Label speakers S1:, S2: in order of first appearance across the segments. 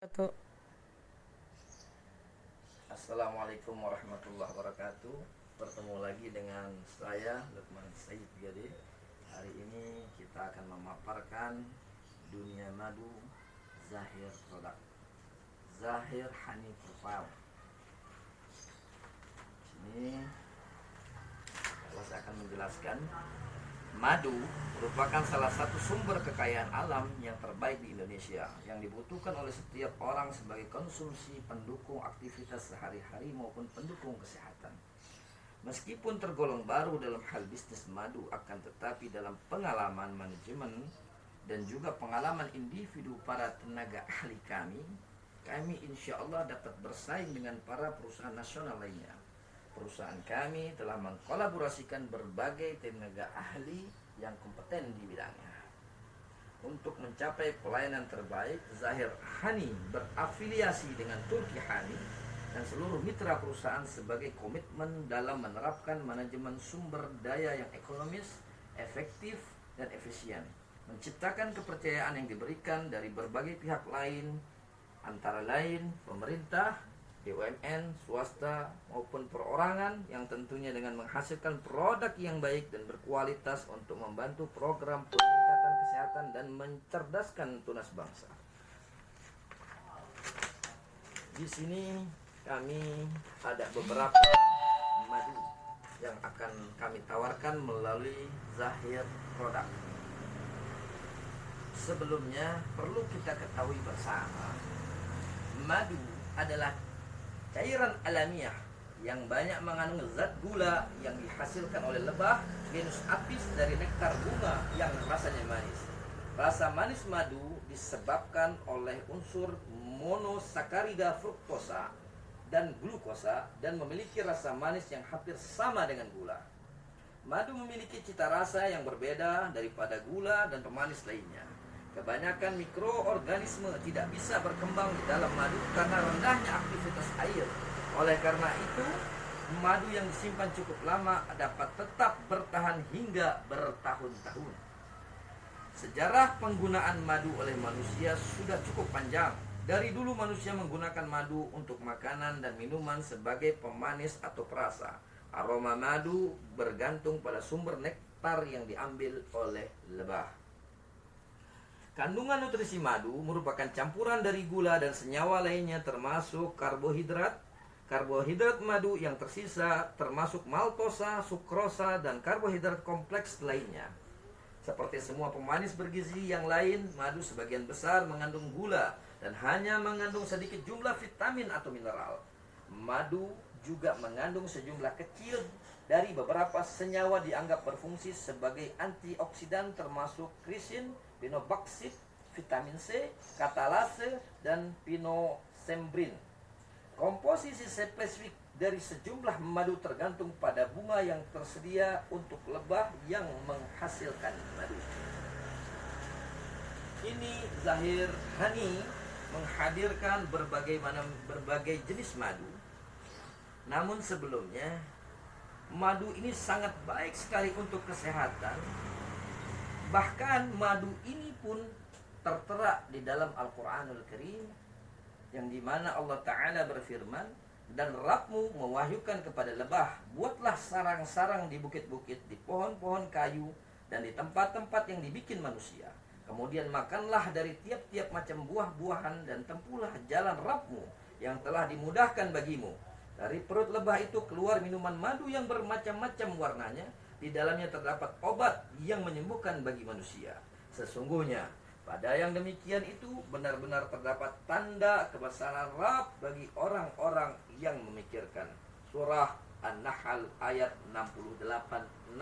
S1: Atau
S2: Assalamualaikum warahmatullahi wabarakatuh. Bertemu lagi dengan saya Lukman Said Gade. Hari ini kita akan memaparkan dunia madu Zahir produk Zahir Honey Profile. Ini saya akan menjelaskan. Madu merupakan salah satu sumber kekayaan alam yang terbaik di Indonesia yang dibutuhkan oleh setiap orang sebagai konsumsi pendukung aktivitas sehari-hari maupun pendukung kesehatan. Meskipun tergolong baru dalam hal bisnis madu, akan tetapi dalam pengalaman manajemen dan juga pengalaman individu para tenaga ahli kami insya Allah dapat bersaing dengan para perusahaan nasional lainnya. Perusahaan kami telah mengkolaborasikan berbagai tenaga ahli yang kompeten di bidangnya. Untuk mencapai pelayanan terbaik, Zahir Honey berafiliasi dengan Turki Honey dan seluruh mitra perusahaan sebagai komitmen dalam menerapkan manajemen sumber daya yang ekonomis, efektif, dan efisien. Menciptakan kepercayaan yang diberikan dari berbagai pihak lain, antara lain pemerintah, BUMN, swasta maupun perorangan, yang tentunya dengan menghasilkan produk yang baik dan berkualitas untuk membantu program peningkatan kesehatan dan mencerdaskan tunas bangsa. Di sini kami ada beberapa madu yang akan kami tawarkan melalui Zahir Produk. Sebelumnya perlu kita ketahui bersama, madu adalah cairan alamiah yang banyak mengandung zat gula yang dihasilkan oleh lebah genus Apis dari nektar bunga yang rasanya manis. Rasa manis madu disebabkan oleh unsur monosakarida fruktosa dan glukosa dan memiliki rasa manis yang hampir sama dengan gula. Madu memiliki cita rasa yang berbeda daripada gula dan pemanis lainnya. Kebanyakan mikroorganisme tidak bisa berkembang di dalam madu karena rendahnya aktivitas air. Oleh karena itu, madu yang disimpan cukup lama dapat tetap bertahan hingga bertahun-tahun. Sejarah penggunaan madu oleh manusia sudah cukup panjang. Dari dulu manusia menggunakan madu untuk makanan dan minuman sebagai pemanis atau perasa. Aroma madu bergantung pada sumber nektar yang diambil oleh lebah. Kandungan nutrisi madu merupakan campuran dari gula dan senyawa lainnya termasuk karbohidrat. Karbohidrat madu yang tersisa termasuk maltosa, sukrosa, dan karbohidrat kompleks lainnya. Seperti semua pemanis bergizi yang lain, madu sebagian besar mengandung gula dan hanya mengandung sedikit jumlah vitamin atau mineral. Madu juga mengandung sejumlah kecil dari beberapa senyawa dianggap berfungsi sebagai antioksidan termasuk krisin, pinobaksit, vitamin C, katalase, dan pinosembrin. Komposisi spesifik dari sejumlah madu tergantung pada bunga yang tersedia untuk lebah yang menghasilkan madu. Ini Zahir Honey menghadirkan berbagai jenis madu. Namun sebelumnya, madu ini sangat baik sekali untuk kesehatan. Bahkan madu ini pun tertera di dalam Al-Quranul Karim, yang dimana Allah Ta'ala berfirman, dan Rabbmu mewahyukan kepada lebah, buatlah sarang-sarang di bukit-bukit, di pohon-pohon kayu, dan di tempat-tempat yang dibikin manusia. Kemudian makanlah dari tiap-tiap macam buah-buahan dan tempuhlah jalan Rabbmu yang telah dimudahkan bagimu. Dari perut lebah itu keluar minuman madu yang bermacam-macam warnanya. Di dalamnya terdapat obat yang menyembuhkan bagi manusia. Sesungguhnya pada yang demikian itu benar-benar terdapat tanda kebesaran Rabb bagi orang-orang yang memikirkan. Surah An-Nahl ayat 68-69.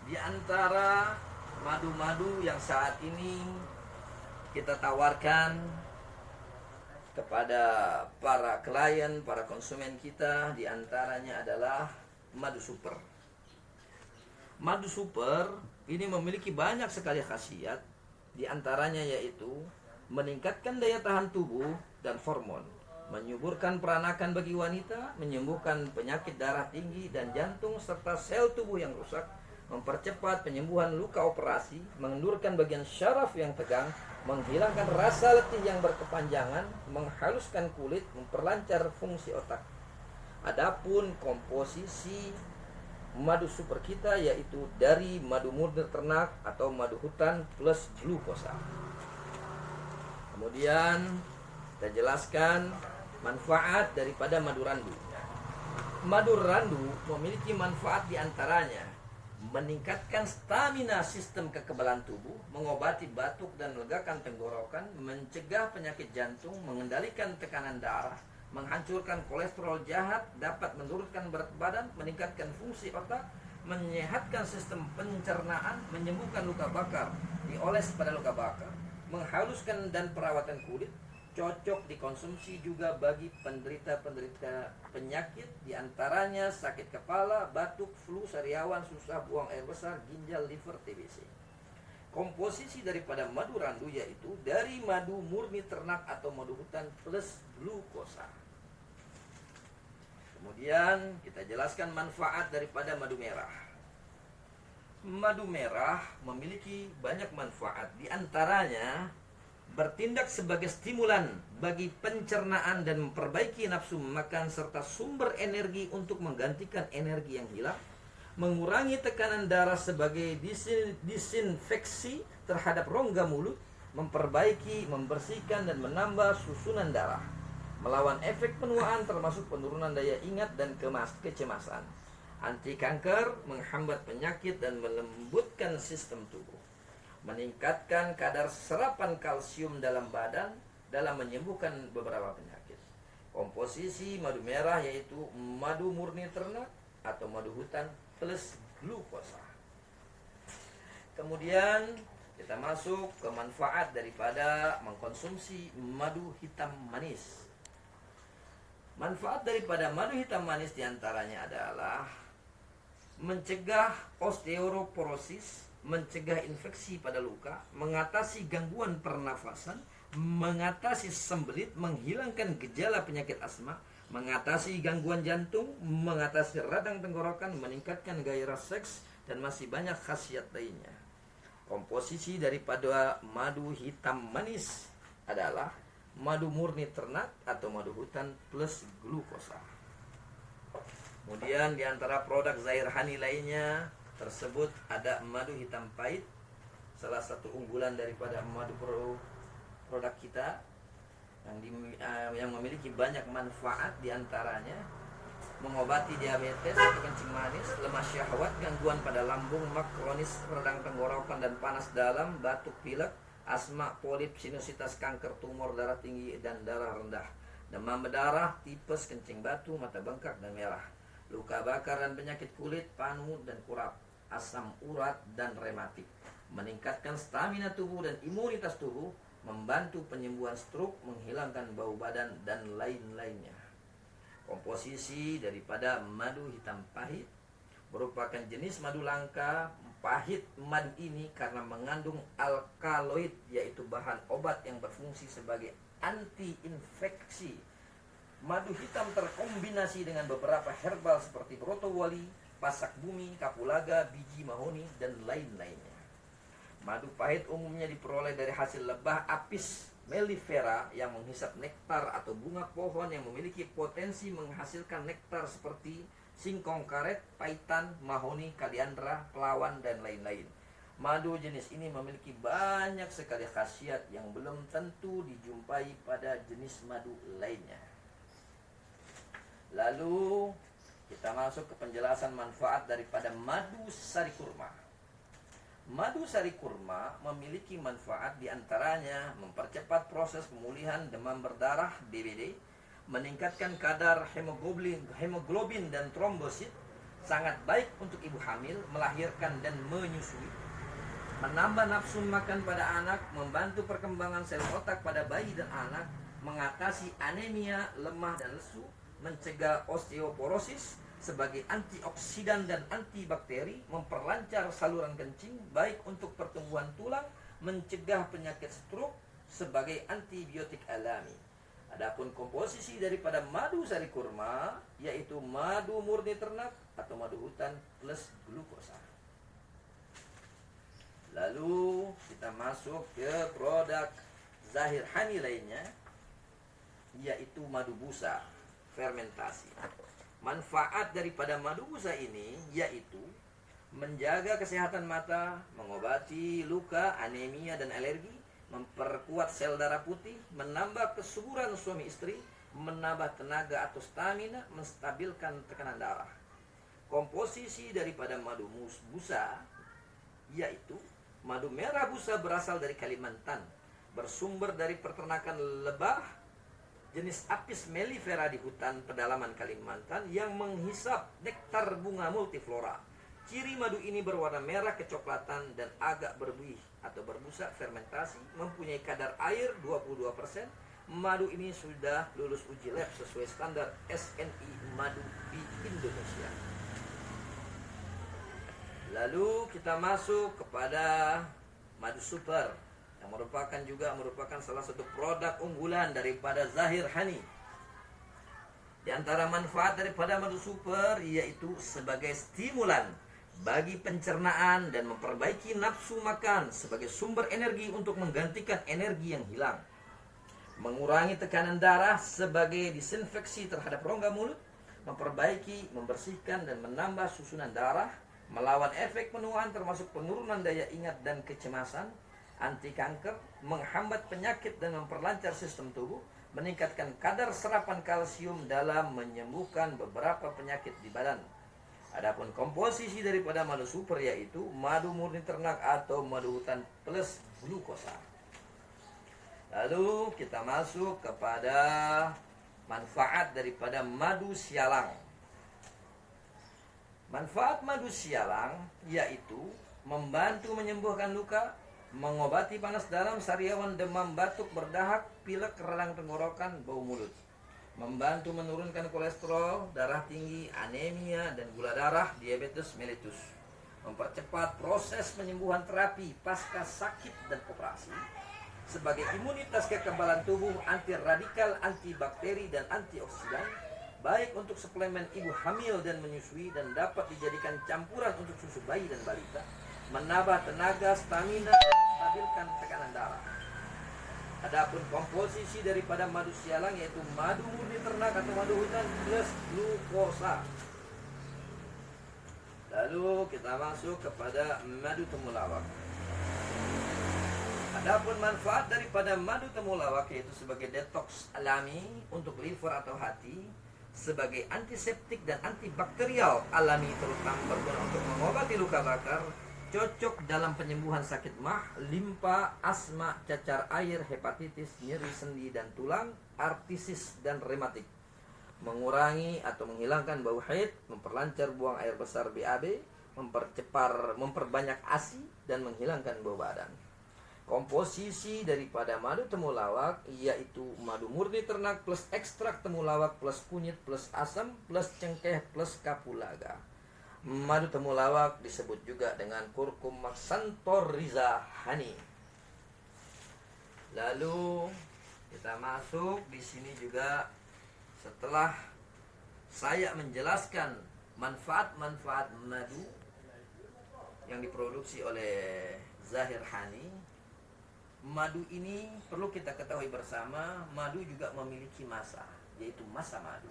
S2: Di antara madu-madu yang saat ini kita tawarkan kepada para klien, para konsumen kita, diantaranya adalah madu super. Madu super ini memiliki banyak sekali khasiat, diantaranya yaitu meningkatkan daya tahan tubuh dan hormon, menyuburkan peranakan bagi wanita, menyembuhkan penyakit darah tinggi dan jantung serta sel tubuh yang rusak, mempercepat penyembuhan luka operasi, mengendurkan bagian syaraf yang tegang, menghilangkan rasa letih yang berkepanjangan, menghaluskan kulit, memperlancar fungsi otak. Adapun komposisi madu super kita yaitu dari madu murni ternak atau madu hutan plus glukosa. Kemudian kita jelaskan manfaat daripada madu randu. Madu randu memiliki manfaat diantaranya meningkatkan stamina sistem kekebalan tubuh, mengobati batuk dan melegakan tenggorokan, mencegah penyakit jantung, mengendalikan tekanan darah, menghancurkan kolesterol jahat, dapat menurunkan berat badan, meningkatkan fungsi otak, menyehatkan sistem pencernaan, menyembuhkan luka bakar, dioles pada luka bakar, menghaluskan dan perawatan kulit, cocok dikonsumsi juga bagi penderita penyakit diantaranya sakit kepala, batuk, flu, sariawan, susah buang air besar, ginjal, liver, TBC. Komposisi daripada madu randu yaitu dari madu murni ternak atau madu hutan plus glukosa. Kemudian kita jelaskan manfaat daripada madu merah. Madu merah memiliki banyak manfaat, diantaranya bertindak sebagai stimulan bagi pencernaan dan memperbaiki nafsu makan serta sumber energi untuk menggantikan energi yang hilang, mengurangi tekanan darah sebagai disinfeksi terhadap rongga mulut, memperbaiki, membersihkan dan menambah susunan darah, melawan efek penuaan termasuk penurunan daya ingat dan kecemasan, anti kanker, menghambat penyakit dan melembutkan sistem tubuh, meningkatkan kadar serapan kalsium dalam badan dalam menyembuhkan beberapa penyakit. Komposisi madu merah yaitu madu murni ternak atau madu hutan plus glukosa. Kemudian kita masuk ke manfaat daripada mengkonsumsi madu hitam manis. Manfaat daripada madu hitam manis diantaranya adalah mencegah osteoporosis, mencegah infeksi pada luka, mengatasi gangguan pernafasan, mengatasi sembelit, menghilangkan gejala penyakit asma, mengatasi gangguan jantung, mengatasi radang tenggorokan, meningkatkan gairah seks, dan masih banyak khasiat lainnya. Komposisi daripada madu hitam manis adalah madu murni ternak atau madu hutan plus glukosa. Kemudian di antara produk Zahir Honey lainnya tersebut ada madu hitam pahit, salah satu unggulan daripada madu produk kita yang memiliki banyak manfaat, diantaranya mengobati diabetes atau kencing manis, lemah syahwat, gangguan pada lambung, mak kronis, radang tenggorokan dan panas dalam, batuk pilek, asma, polip, sinusitis, kanker, tumor darah tinggi dan darah rendah, demam berdarah, tipes, kencing batu, mata bengkak dan merah, luka bakar dan penyakit kulit, panu dan kurap, asam urat dan rematik, meningkatkan stamina tubuh dan imunitas tubuh, membantu penyembuhan stroke, menghilangkan bau badan dan lain-lainnya. Komposisi daripada madu hitam pahit merupakan jenis madu langka. Pahit madu ini karena mengandung alkaloid, yaitu bahan obat yang berfungsi sebagai anti-infeksi. Madu hitam terkombinasi dengan beberapa herbal seperti brotowali, pasak bumi, kapulaga, biji mahoni, dan lain-lainnya. Madu pahit umumnya diperoleh dari hasil lebah Apis mellifera yang menghisap nektar atau bunga pohon yang memiliki potensi menghasilkan nektar seperti singkong karet, paitan, mahoni, kaliandra, pelawan, dan lain-lain. Madu jenis ini memiliki banyak sekali khasiat yang belum tentu dijumpai pada jenis madu lainnya. Lalu kita masuk ke penjelasan manfaat daripada madu sari kurma. Madu sari kurma memiliki manfaat diantaranya mempercepat proses pemulihan demam berdarah DBD, meningkatkan kadar hemoglobin dan trombosit, sangat baik untuk ibu hamil, melahirkan dan menyusui, menambah nafsu makan pada anak, membantu perkembangan sel otak pada bayi dan anak, mengatasi anemia, lemah dan lesu, mencegah osteoporosis, sebagai antioksidan dan antibakteri, memperlancar saluran kencing, baik untuk pertumbuhan tulang, mencegah penyakit stroke, sebagai antibiotik alami. Adapun komposisi daripada madu sari kurma yaitu madu murni ternak atau madu hutan plus glukosa. Lalu kita masuk ke produk Zahir Hani lainnya, yaitu madu busa fermentasi. Manfaat daripada madu busa ini yaitu menjaga kesehatan mata, mengobati luka, anemia dan alergi, memperkuat sel darah putih, menambah kesuburan suami istri, menambah tenaga atau stamina, menstabilkan tekanan darah. Komposisi daripada madu busa yaitu madu merah busa berasal dari Kalimantan, bersumber dari peternakan lebah jenis Apis mellifera di hutan pedalaman Kalimantan yang menghisap nektar bunga multiflora. Ciri madu ini berwarna merah kecoklatan dan agak berbuih atau berbusa fermentasi, mempunyai kadar air 22%. Madu ini sudah lulus uji lab sesuai standar SNI madu di Indonesia. Lalu kita masuk kepada madu super yang merupakan salah satu produk unggulan daripada Zahir Hani. Di antara manfaat daripada madu super yaitu sebagai stimulan bagi pencernaan dan memperbaiki nafsu makan, sebagai sumber energi untuk menggantikan energi yang hilang, mengurangi tekanan darah sebagai disinfeksi terhadap rongga mulut, memperbaiki, membersihkan dan menambah susunan darah, melawan efek penuaan termasuk penurunan daya ingat dan kecemasan, anti kanker, menghambat penyakit dan memperlancar sistem tubuh, meningkatkan kadar serapan kalsium dalam menyembuhkan beberapa penyakit di badan. Adapun komposisi daripada madu super yaitu madu murni ternak atau madu hutan plus glukosa. Lalu kita masuk kepada manfaat daripada madu sialang. Manfaat madu sialang yaitu membantu menyembuhkan luka, mengobati panas dalam, sariawan, demam, batuk, berdahak, pilek, radang tenggorokan, bau mulut, membantu menurunkan kolesterol, darah tinggi, anemia dan gula darah, diabetes mellitus, mempercepat proses penyembuhan terapi pasca sakit dan operasi, sebagai imunitas kekebalan tubuh, anti radikal, antibakteri dan antioksidan, baik untuk suplemen ibu hamil dan menyusui dan dapat dijadikan campuran untuk susu bayi dan balita, menambah tenaga, stamina dan menstabilkan tekanan darah. Adapun komposisi daripada madu sialang yaitu madu murni ternak atau madu hutan plus glukosa. Lalu kita masuk kepada madu temulawak. Adapun manfaat daripada madu temulawak yaitu sebagai detoks alami untuk liver atau hati, sebagai antiseptik dan antibakterial alami terutama berguna untuk mengobati luka bakar, cocok dalam penyembuhan sakit mah, limpa, asma, cacar air, hepatitis, nyeri sendi dan tulang, artritis dan rematik, mengurangi atau menghilangkan bau haid, memperlancar buang air besar BAB, memperbanyak ASI dan menghilangkan bau badan. Komposisi daripada madu temulawak yaitu madu murni ternak plus ekstrak temulawak plus kunyit plus asam plus cengkeh plus kapulaga. Madu temulawak disebut juga dengan Curcuma xanthorrhiza Hani. Lalu kita masuk di sini juga, setelah saya menjelaskan manfaat-manfaat madu yang diproduksi oleh Zahir Hani, madu ini perlu kita ketahui bersama, madu juga memiliki massa, yaitu massa madu.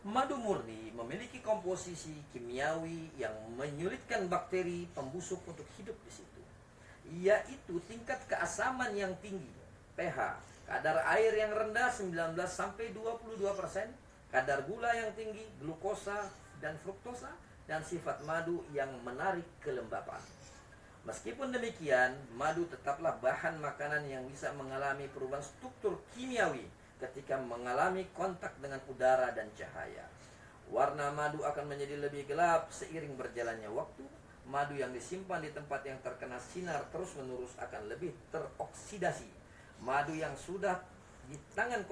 S2: Madu murni memiliki komposisi kimiawi yang menyulitkan bakteri pembusuk untuk hidup di situ, yaitu tingkat keasaman yang tinggi, pH, kadar air yang rendah 19 sampai 22%, kadar gula yang tinggi, glukosa dan fruktosa, dan sifat madu yang menarik kelembapan. Meskipun demikian, madu tetaplah bahan makanan yang bisa mengalami perubahan struktur kimiawi ketika mengalami kontak dengan udara dan cahaya. Warna madu akan menjadi lebih gelap seiring berjalannya waktu. Madu yang disimpan di tempat yang terkena sinar terus-menerus akan lebih teroksidasi. Madu yang sudah di tangan